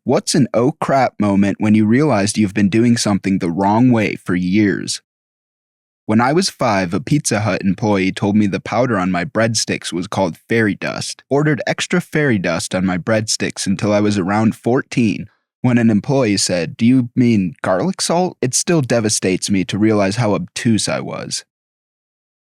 What's an oh crap moment when you realized you've been doing something the wrong way for years? When I was 5, a Pizza Hut employee told me the powder on my breadsticks was called fairy dust. Ordered extra fairy dust on my breadsticks until I was around 14. When an employee said, "Do you mean garlic salt?" It still devastates me to realize how obtuse I was.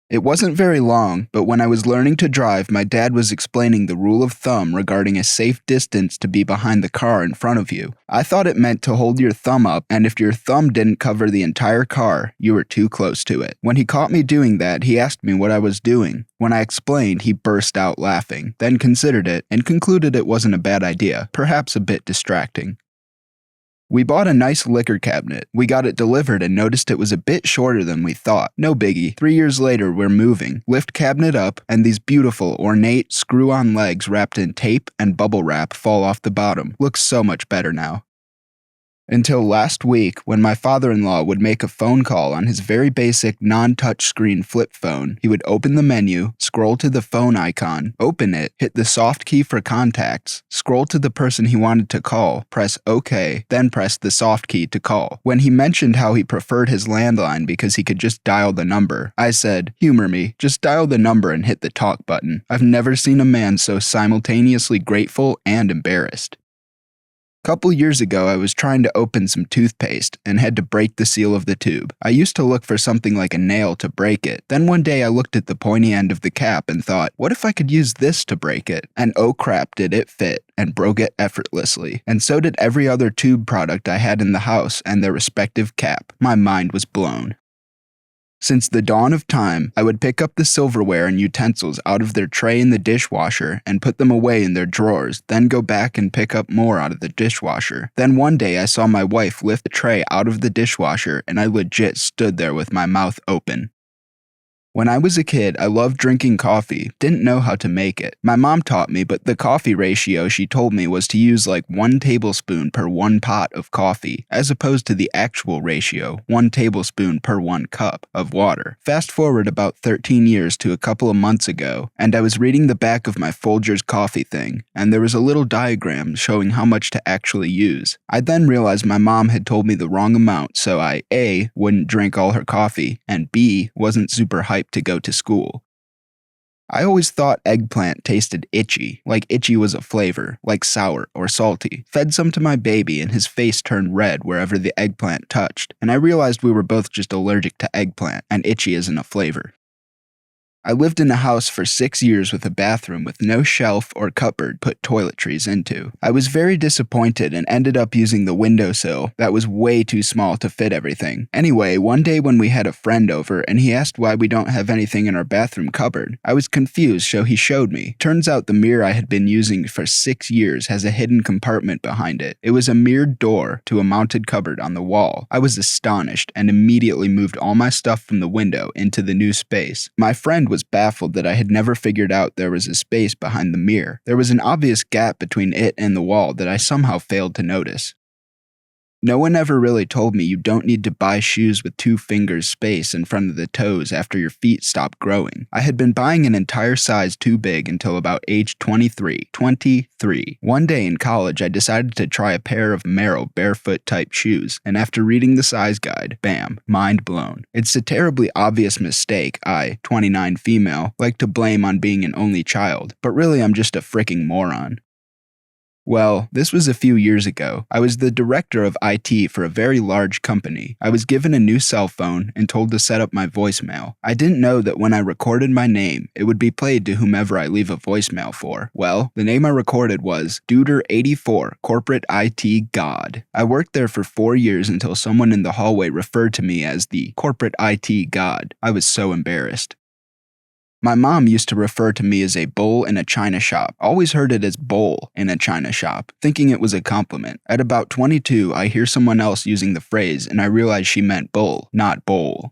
It wasn't very long, but when I was learning to drive, my dad was explaining the rule of thumb regarding a safe distance to be behind the car in front of you. I thought it meant to hold your thumb up, and if your thumb didn't cover the entire car, you were too close to it. When he caught me doing that, he asked me what I was doing. When I explained, he burst out laughing, then considered it, and concluded it wasn't a bad idea, perhaps a bit distracting. We bought a nice liquor cabinet. We got it delivered and noticed it was a bit shorter than we thought. No biggie. 3 years later, we're moving. Lift cabinet up, and these beautiful, ornate, screw-on legs wrapped in tape and bubble wrap fall off the bottom. Looks so much better now. Until last week, when my father-in-law would make a phone call on his very basic non-touchscreen flip phone, he would open the menu, scroll to the phone icon, open it, hit the soft key for contacts, scroll to the person he wanted to call, press OK, then press the soft key to call. When he mentioned how he preferred his landline because he could just dial the number, I said, "Humor me, just dial the number and hit the talk button." I've never seen a man so simultaneously grateful and embarrassed. Couple years ago, I was trying to open some toothpaste and had to break the seal of the tube. I used to look for something like a nail to break it. Then one day I looked at the pointy end of the cap and thought, what if I could use this to break it? And oh crap, did it fit, and broke it effortlessly. And so did every other tube product I had in the house and their respective cap. My mind was blown. Since the dawn of time, I would pick up the silverware and utensils out of their tray in the dishwasher and put them away in their drawers, then go back and pick up more out of the dishwasher. Then one day I saw my wife lift the tray out of the dishwasher and I legit stood there with my mouth open. When I was a kid, I loved drinking coffee, didn't know how to make it. My mom taught me, but the coffee ratio she told me was to use like 1 tablespoon per 1 pot of coffee, as opposed to the actual ratio, 1 tablespoon per 1 cup of water. Fast forward about 13 years to a couple of months ago, and I was reading the back of my Folgers coffee thing, and there was a little diagram showing how much to actually use. I then realized my mom had told me the wrong amount, so I A, wouldn't drink all her coffee, and B, wasn't super hyped to go to school. I always thought eggplant tasted itchy, like itchy was a flavor, like sour or salty. Fed some to my baby and his face turned red wherever the eggplant touched, and I realized we were both just allergic to eggplant, and itchy isn't a flavor. I lived in a house for 6 years with a bathroom with no shelf or cupboard put toiletries into. I was very disappointed and ended up using the windowsill that was way too small to fit everything. Anyway, one day when we had a friend over and he asked why we don't have anything in our bathroom cupboard, I was confused, so he showed me. Turns out the mirror I had been using for 6 years has a hidden compartment behind it. It was a mirrored door to a mounted cupboard on the wall. I was astonished and immediately moved all my stuff from the window into the new space. My friend was baffled that I had never figured out there was a space behind the mirror. There was an obvious gap between it and the wall that I somehow failed to notice. No one ever really told me you don't need to buy shoes with 2 fingers space in front of the toes after your feet stop growing. I had been buying an entire size too big until about age 23. One day in college, I decided to try a pair of Merrell barefoot type shoes, and after reading the size guide, bam, mind blown. It's a terribly obvious mistake I, 29 female, like to blame on being an only child, but really I'm just a fricking moron. Well, this was a few years ago. I was the director of IT for a very large company. I was given a new cell phone and told to set up my voicemail. I didn't know that when I recorded my name, it would be played to whomever I leave a voicemail for. Well, the name I recorded was Duder84, Corporate IT God. I worked there for 4 years until someone in the hallway referred to me as the Corporate IT God. I was so embarrassed. My mom used to refer to me as a bull in a china shop. Always heard it as bull in a china shop, thinking it was a compliment. At about 22, I hear someone else using the phrase and I realize she meant bull, not bowl.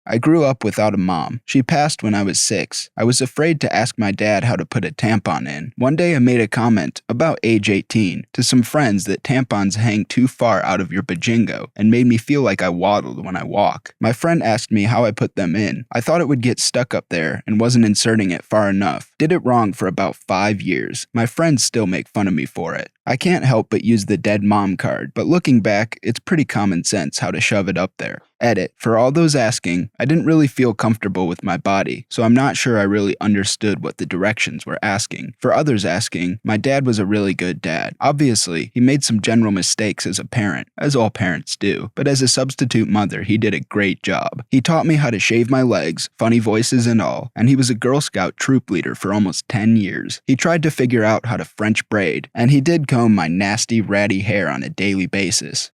I grew up without a mom. She passed when I was 6. I was afraid to ask my dad how to put a tampon in. One day I made a comment, about age 18, to some friends that tampons hang too far out of your bajingo and made me feel like I waddled when I walk. My friend asked me how I put them in. I thought it would get stuck up there and wasn't inserting it far enough. Did it wrong for about 5 years. My friends still make fun of me for it. I can't help but use the dead mom card, but looking back, it's pretty common sense how to shove it up there. Edit. For all those asking, I didn't really feel comfortable with my body, so I'm not sure I really understood what the directions were asking. For others asking, my dad was a really good dad. Obviously, he made some general mistakes as a parent, as all parents do, but as a substitute mother, he did a great job. He taught me how to shave my legs, funny voices and all, and he was a Girl Scout troop leader for almost 10 years. He tried to figure out how to French braid, and he did comb my nasty, ratty hair on a daily basis.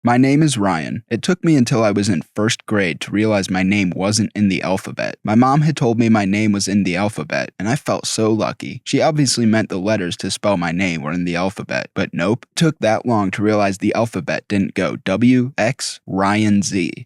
My name is Ryan. It took me until I was in first grade to realize my name wasn't in the alphabet. My mom had told me my name was in the alphabet, and I felt so lucky. She obviously meant the letters to spell my name were in the alphabet, but nope. It took that long to realize the alphabet didn't go W, X, Ryan, Z.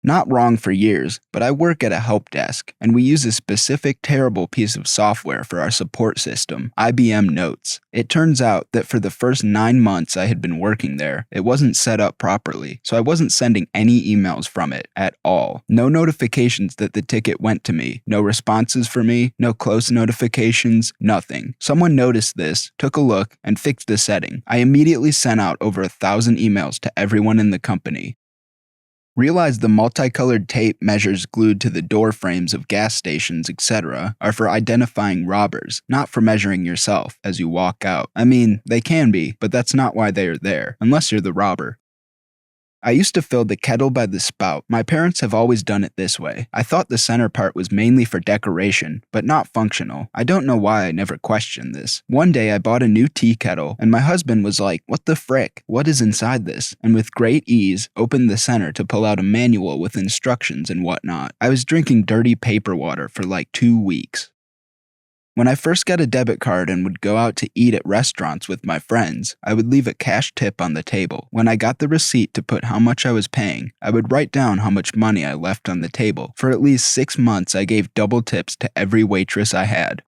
Not wrong for years, but I work at a help desk, and we use a specific terrible piece of software for our support system, IBM Notes. It turns out that for the first 9 months I had been working there, it wasn't set up properly, so I wasn't sending any emails from it at all. No notifications that the ticket went to me, no responses for me, no close notifications, nothing. Someone noticed this, took a look, and fixed the setting. I immediately sent out over 1,000 emails to everyone in the company. Realize the multicolored tape measures glued to the door frames of gas stations, etc., are for identifying robbers, not for measuring yourself as you walk out. I mean, they can be, but that's not why they are there, unless you're the robber. I used to fill the kettle by the spout. My parents have always done it this way. I thought the center part was mainly for decoration, but not functional. I don't know why I never questioned this. One day I bought a new tea kettle, and my husband was like, "What the frick? What is inside this?" And with great ease, opened the center to pull out a manual with instructions and whatnot. I was drinking dirty paper water for like 2 weeks. When I first got a debit card and would go out to eat at restaurants with my friends, I would leave a cash tip on the table. When I got the receipt to put how much I was paying, I would write down how much money I left on the table. For at least 6 months, I gave double tips to every waitress I had.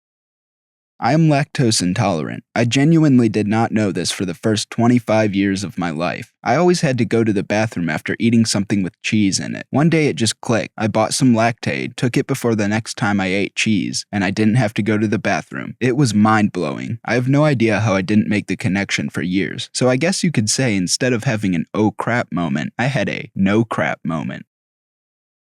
I am lactose intolerant. I genuinely did not know this for the first 25 years of my life. I always had to go to the bathroom after eating something with cheese in it. One day it just clicked. I bought some Lactaid, took it before the next time I ate cheese, and I didn't have to go to the bathroom. It was mind-blowing. I have no idea how I didn't make the connection for years. So I guess you could say instead of having an oh crap moment, I had a no crap moment.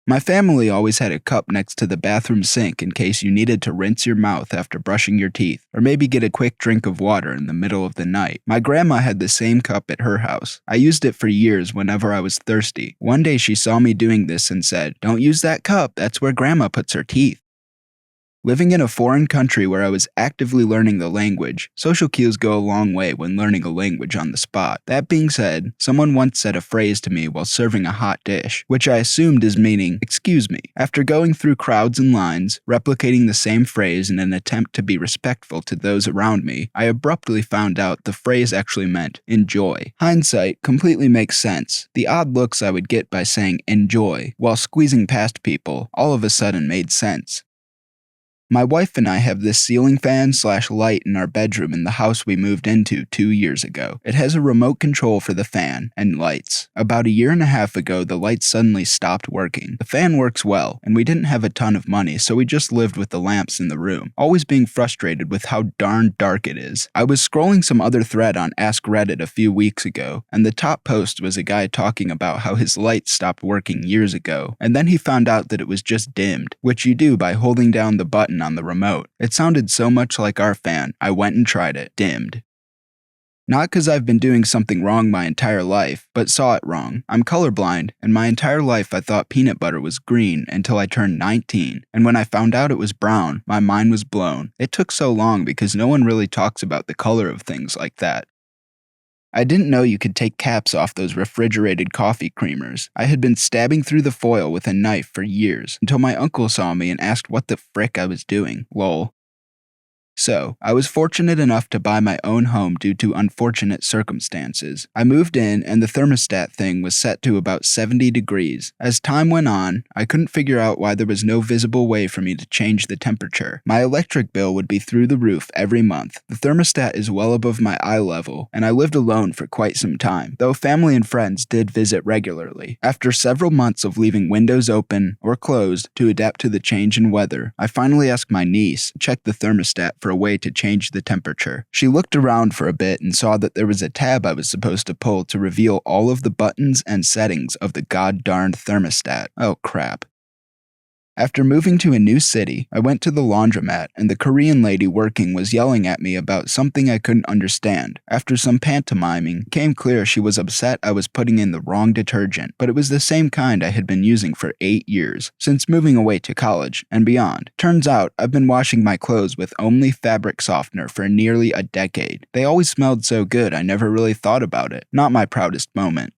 My family always had a cup next to the bathroom sink in case you needed to rinse your mouth after brushing your teeth, or maybe get a quick drink of water in the middle of the night. My grandma had the same cup at her house. I used it for years whenever I was thirsty. One day she saw me doing this and said, "Don't use that cup, that's where grandma puts her teeth." Living in a foreign country where I was actively learning the language, social cues go a long way when learning a language on the spot. That being said, someone once said a phrase to me while serving a hot dish, which I assumed is meaning, "Excuse me." After going through crowds and lines, replicating the same phrase in an attempt to be respectful to those around me, I abruptly found out the phrase actually meant enjoy. Hindsight completely makes sense. The odd looks I would get by saying enjoy while squeezing past people all of a sudden made sense. My wife and I have this ceiling fan/light in our bedroom in the house we moved into 2 years ago. It has a remote control for the fan and lights. About a year and a half ago, the lights suddenly stopped working. The fan works well, and we didn't have a ton of money, so we just lived with the lamps in the room, always being frustrated with how darn dark it is. I was scrolling some other thread on askreddit a few weeks ago, and the top post was a guy talking about how his lights stopped working years ago, and then he found out that it was just dimmed, which you do by holding down the button on the remote. It sounded so much like our fan, I went and tried it. Dimmed. Not because I've been doing something wrong my entire life, but saw it wrong. I'm colorblind, and my entire life I thought peanut butter was green until I turned 19, and when I found out it was brown, my mind was blown. It took so long because no one really talks about the color of things like that. I didn't know you could take caps off those refrigerated coffee creamers. I had been stabbing through the foil with a knife for years, until my uncle saw me and asked what the frick I was doing. Lol. So, I was fortunate enough to buy my own home due to unfortunate circumstances. I moved in and the thermostat thing was set to about 70 degrees. As time went on, I couldn't figure out why there was no visible way for me to change the temperature. My electric bill would be through the roof every month. The thermostat is well above my eye level, and I lived alone for quite some time, though family and friends did visit regularly. After several months of leaving windows open or closed to adapt to the change in weather, I finally asked my niece to check the thermostat for a way to change the temperature. She looked around for a bit and saw that there was a tab I was supposed to pull to reveal all of the buttons and settings of the god-darned thermostat. Oh crap. After moving to a new city, I went to the laundromat and the Korean lady working was yelling at me about something I couldn't understand. After some pantomiming, it became clear she was upset I was putting in the wrong detergent, but it was the same kind I had been using for 8 years, since moving away to college and beyond. Turns out, I've been washing my clothes with only fabric softener for nearly a decade. They always smelled so good I never really thought about it. Not my proudest moment.